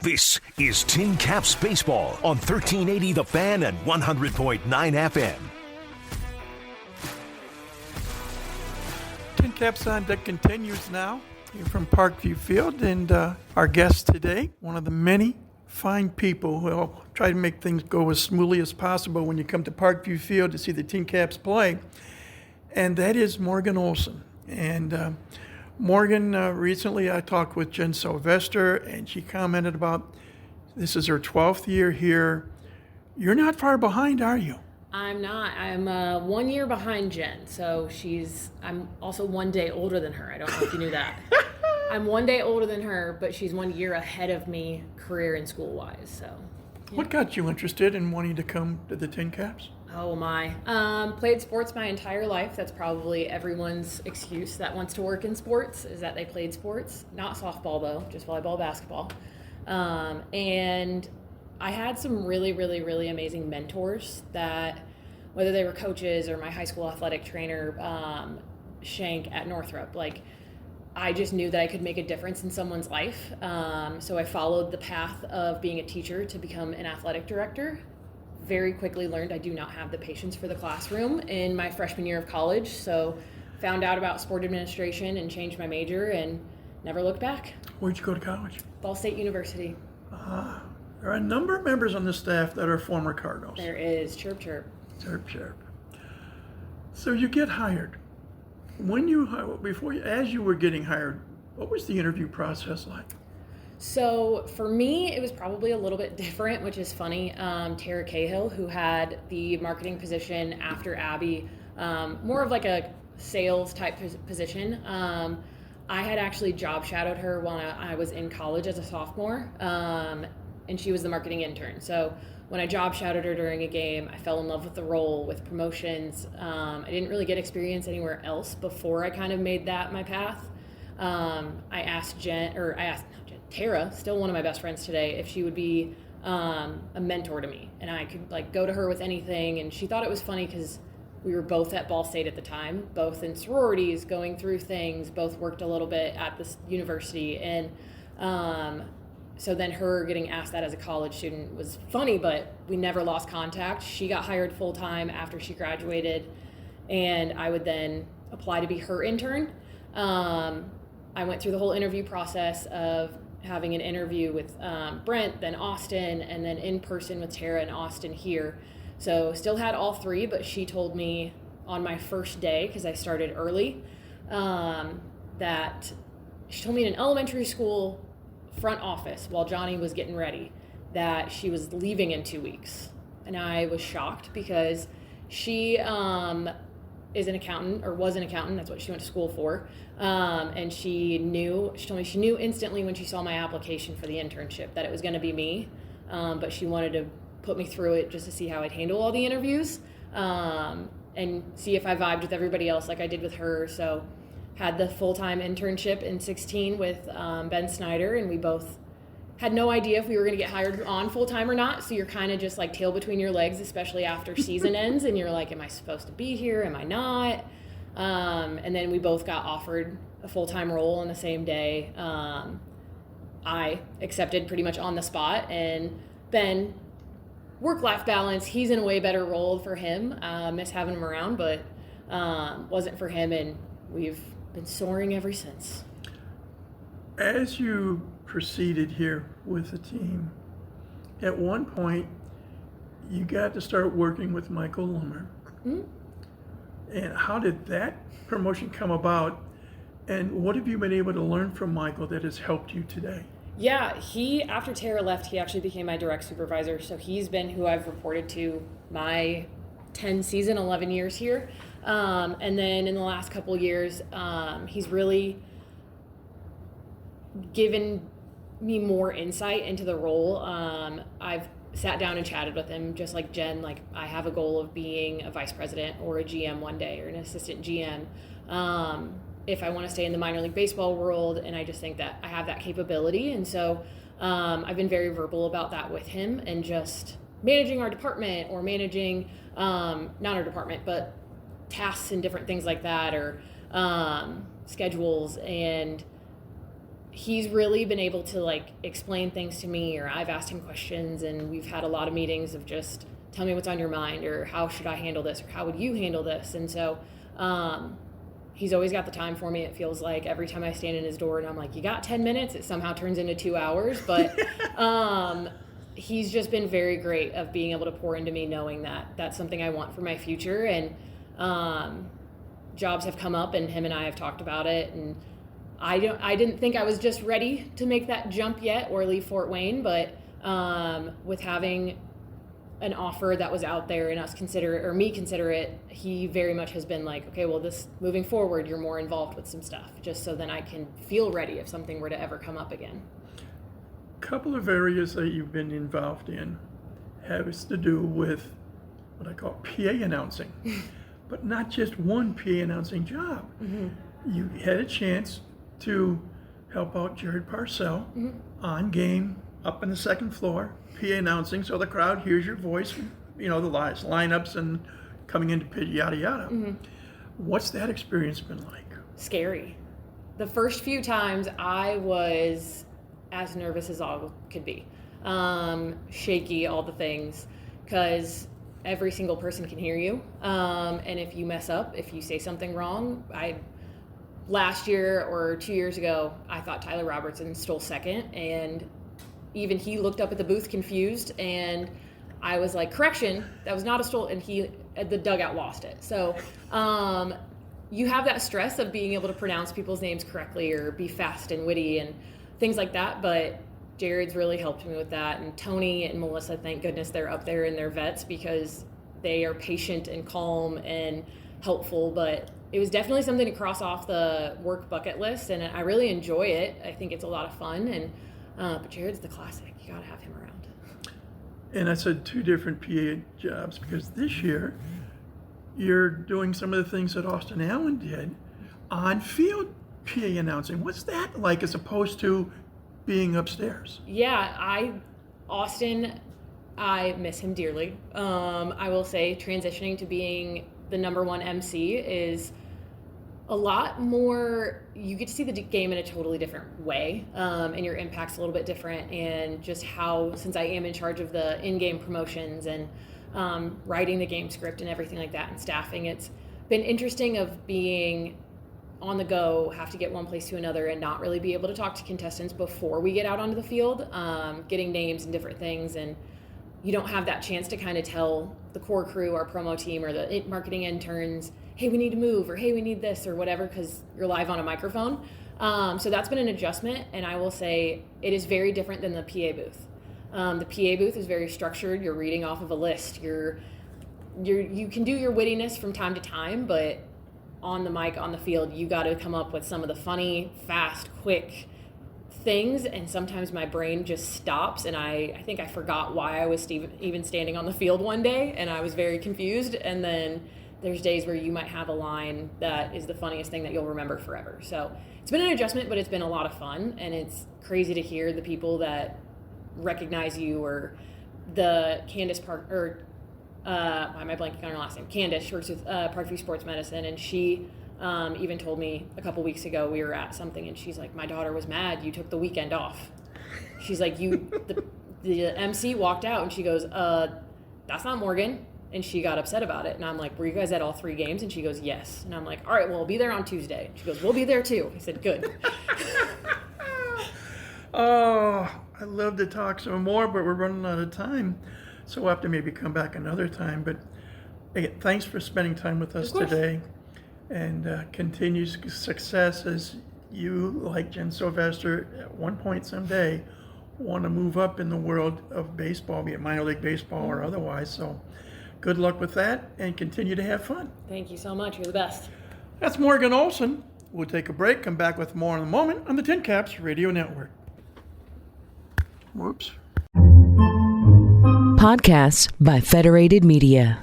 This is Tin Caps Baseball on 1380 The Fan and 100.9 FM. Tin Caps on Deck continues now here from Parkview Field, and our guest today, one of the many fine people who will try to make things go as smoothly as possible when you come to Parkview Field to see the Tin Caps play, and that is Morgan Olson. And Morgan, recently I talked with Jen Sylvester, and she commented about this is her 12th year here. You're not far behind, are you? I'm not. I'm 1 year behind Jen, so I'm also 1 day older than her. I don't know if you knew that. I'm 1 day older than her, but she's 1 year ahead of me career and school-wise, so. Yeah. What got you interested in wanting to come to the Tin Caps? Oh my. Played sports my entire life. That's probably everyone's excuse that wants to work in sports, is that they played sports. Not softball though, just volleyball, basketball. And I had some really, really, really amazing mentors that, whether they were coaches or my high school athletic trainer, Shank at Northrop, I just knew that I could make a difference in someone's life. So I followed the path of being a teacher to become an athletic director. Very quickly learned I do not have the patience for the classroom in my freshman year of college, so found out about sport administration and changed my major and never looked back. Where'd you go to college? Ball State University. There are a number of members on the staff that are former Cardinals. There is. Chirp, chirp. Chirp, chirp. So you get hired. As you were getting hired, what was the interview process like? So for me, it was probably a little bit different, which is funny. Tara Cahill, who had the marketing position after Abby, more of like a sales type position. I had actually job shadowed her when I was in college as a sophomore, and she was the marketing intern. So when I job shadowed her during a game, I fell in love with the role, with promotions. I didn't really get experience anywhere else before I kind of made that my path. I asked Tara, still one of my best friends today, if she would be a mentor to me, and I could go to her with anything. And she thought it was funny because we were both at Ball State at the time, both in sororities, going through things, both worked a little bit at this university. And so then her getting asked that as a college student was funny, but we never lost contact. She got hired full-time after she graduated, and I would then apply to be her intern. I went through the whole interview process of having an interview with Brent, then Austin, and then in person with Tara and Austin here. So still had all three, but she told me on my first day, because I started early, that she told me in an elementary school front office while Johnny was getting ready that she was leaving in 2 weeks. And I was shocked because she is an accountant, or was an accountant, that's what she went to school for. And she told me she knew instantly when she saw my application for the internship that it was going to be me, but she wanted to put me through it just to see how I'd handle all the interviews, and see if I vibed with everybody else like I did with her. So had the full-time internship in 16 with Ben Snyder, and we both had no idea if we were going to get hired on full-time or not, so you're kind of just tail between your legs, especially after season ends, and you're like, am I supposed to be here? Am I not? And then we both got offered a full-time role on the same day. I accepted pretty much on the spot, and Ben, work-life balance, he's in a way better role for him. Miss having him around, but wasn't for him, and we've been soaring ever since. As you proceeded here with the team, at one point you got to start working with Michael Lummer. Mm-hmm. And how did that promotion come about, and what have you been able to learn from Michael that has helped you today? Yeah, after Tara left, he actually became my direct supervisor, so he's been who I've reported to my 11 years here. And then in the last couple years, he's really given me more insight into the role. I've sat down and chatted with him, just like Jen. I have a goal of being a vice president or a GM one day, or an assistant GM, if I want to stay in the minor league baseball world, and I just think that I have that capability. And so I've been very verbal about that with him, and just managing our department, or managing not our department, but tasks and different things like that, or schedules. And he's really been able to like explain things to me, or I've asked him questions, and we've had a lot of meetings of just tell me what's on your mind, or how should I handle this, or how would you handle this? And so he's always got the time for me. It feels like every time I stand in his door and I'm like, you got 10 minutes, it somehow turns into 2 hours. But he's just been very great of being able to pour into me, knowing that that's something I want for my future. And jobs have come up, and him and I have talked about it, and I didn't think I was just ready to make that jump yet or leave Fort Wayne, but with having an offer that was out there and me consider it, he very much has been like, okay, well, this moving forward, you're more involved with some stuff, just so then I can feel ready if something were to ever come up again. Couple of areas that you've been involved in has to do with what I call PA announcing, but not just one PA announcing job. Mm-hmm. You had a chance to help out Jared Parcell on game up in the second floor, PA announcing, so the crowd hears your voice, the lineups and coming into pit, yada yada. Mm-hmm. What's that experience been like? Scary. The first few times I was as nervous as all could be, shaky, all the things, because every single person can hear you, and if you mess up, if you say something wrong, last year or 2 years ago, I thought Tyler Robertson stole second, and even he looked up at the booth confused, and I was like, correction, that was not a stole, and the dugout lost it. So you have that stress of being able to pronounce people's names correctly or be fast and witty and things like that, but Jared's really helped me with that, and Tony and Melissa, thank goodness they're up there and they're vets, because they are patient and calm and helpful. But it was definitely something to cross off the work bucket list, and I really enjoy it. I think it's a lot of fun, and but Jared's the classic. You gotta have him around. And I said 2 different PA jobs, because this year you're doing some of the things that Austin Allen did on field PA announcing. What's that like as opposed to being upstairs? Yeah, Austin, I miss him dearly. I will say transitioning to being the number one MC is a lot more, you get to see the game in a totally different way, and your impact's a little bit different, and just how, since I am in charge of the in-game promotions and writing the game script and everything like that and staffing, it's been interesting of being on the go, have to get one place to another and not really be able to talk to contestants before we get out onto the field, getting names and different things, and you don't have that chance to kind of tell the core crew, our promo team, or the marketing interns, hey, we need to move, or hey, we need this, or whatever, because you're live on a microphone. So that's been an adjustment, and I will say it is very different than the PA booth. The PA booth is very structured. You're reading off of a list. You can do your wittiness from time to time, but on the mic, on the field, you got to come up with some of the funny, fast, quick things, and sometimes my brain just stops, and I think I forgot why I was even standing on the field one day, and I was very confused. And then there's days where you might have a line that is the funniest thing that you'll remember forever. So it's been an adjustment, but it's been a lot of fun, and it's crazy to hear the people that recognize you, or the Candace Park, or why am I blanking on her last name? Candace. She works with Parkview Sports Medicine, and she even told me a couple weeks ago we were at something, and she's like, my daughter was mad you took the weekend off. She's like, the MC walked out, and she goes, that's not Morgan, and she got upset about it. And I'm like, were you guys at all 3 games? And she goes, yes. And I'm like, all right, well, I'll be there on Tuesday. She goes, we'll be there too. I said, good. Oh, I'd love to talk some more, but we're running out of time. So we'll have to maybe come back another time. But again, thanks for spending time with us today, and continued success as you, like Jen Sylvester, at one point someday want to move up in the world of baseball, be it minor league baseball or otherwise. So good luck with that, and continue to have fun. Thank you so much. You're the best. That's Morgan Olson. We'll take a break, come back with more in a moment on the Tin Caps Radio Network. Whoops. Podcasts by Federated Media.